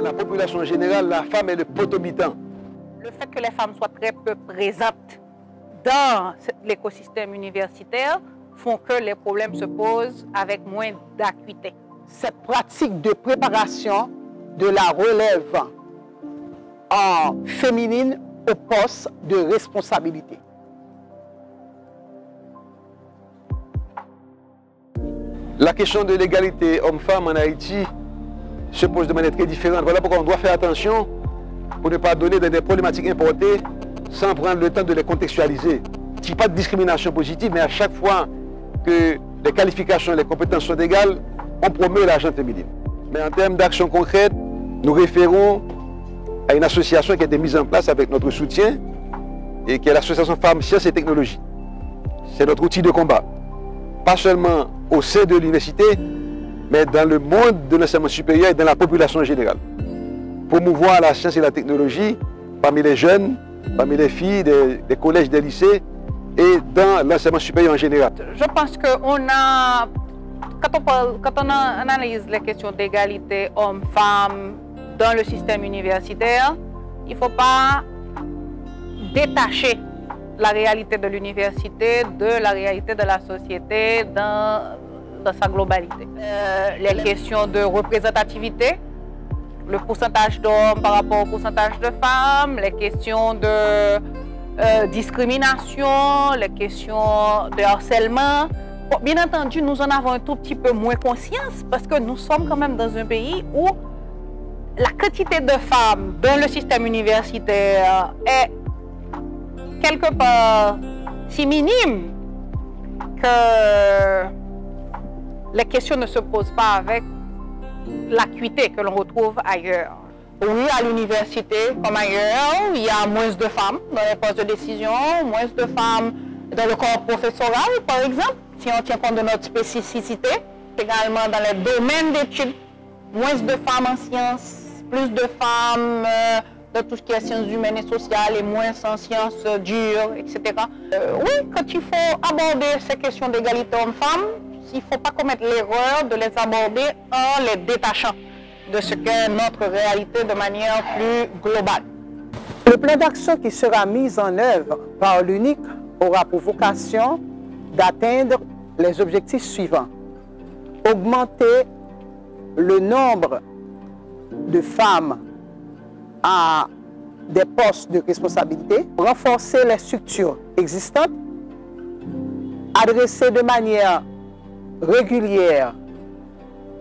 la population en général, la femme est le potomitan. Le fait que les femmes soient très peu présentes dans l'écosystème universitaire font que les problèmes se posent avec moins d'acuité. Cette pratique de préparation de la relève en féminine au poste de responsabilité. La question de l'égalité homme-femme en Haïti se pose de manière très différente. Voilà pourquoi on doit faire attention pour ne pas donner des problématiques importées sans prendre le temps de les contextualiser. Il n'y a pas de discrimination positive, mais à chaque fois que les qualifications et les compétences sont égales, on promeut la gente féminine. Mais en termes d'action concrète, nous référons à une association qui a été mise en place avec notre soutien et qui est l'association Femmes, Sciences et Technologies. C'est notre outil de combat. Pas seulement au sein de l'université, mais dans le monde de l'enseignement supérieur et dans la population en général. Promouvoir la science et la technologie parmi les jeunes, parmi les filles des collèges, des lycées et dans l'enseignement supérieur en général. Je pense que quand on analyse les questions d'égalité homme-femme dans le système universitaire, il ne faut pas détacher la réalité de l'université de la réalité de la société dans sa globalité. Les questions de représentativité, le pourcentage d'hommes par rapport au pourcentage de femmes, les questions de discrimination, les questions de harcèlement. Bon, bien entendu, nous en avons un tout petit peu moins conscience parce que nous sommes quand même dans un pays où la quantité de femmes dans le système universitaire est quelque part si minime que les questions ne se posent pas avec l'acuité que l'on retrouve ailleurs. Oui, à l'université comme ailleurs, il y a moins de femmes dans les postes de décision, moins de femmes dans le corps professoral, par exemple, si on tient compte de notre spécificité, également dans les domaines d'études, moins de femmes en sciences, plus de femmes dans tout ce qui est sciences humaines et sociales et moins en sciences dures, etc. Oui, quand il faut aborder ces questions d'égalité homme-femme, il ne faut pas commettre l'erreur de les aborder en les détachant de ce qu'est notre réalité de manière plus globale. Le plan d'action qui sera mis en œuvre par l'UNIC aura pour vocation d'atteindre les objectifs suivants. Augmenter le nombre de femmes à des postes de responsabilité, renforcer les structures existantes, adresser de manière régulière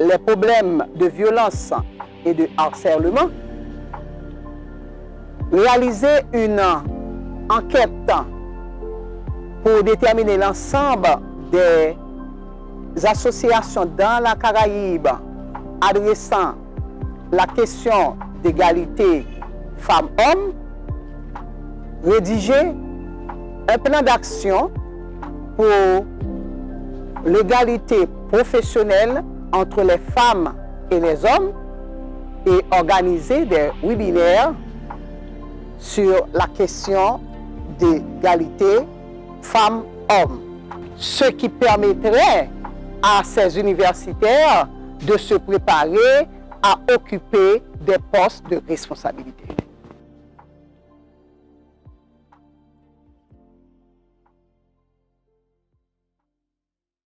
les problèmes de violence et de harcèlement, réaliser une enquête pour déterminer l'ensemble des associations dans la Caraïbe adressant la question d'égalité femmes-hommes, rédiger un plan d'action pour l'égalité professionnelle entre les femmes et les hommes et organiser des webinaires sur la question d'égalité femmes-hommes, ce qui permettrait à ces universitaires de se préparer à occuper des postes de responsabilité.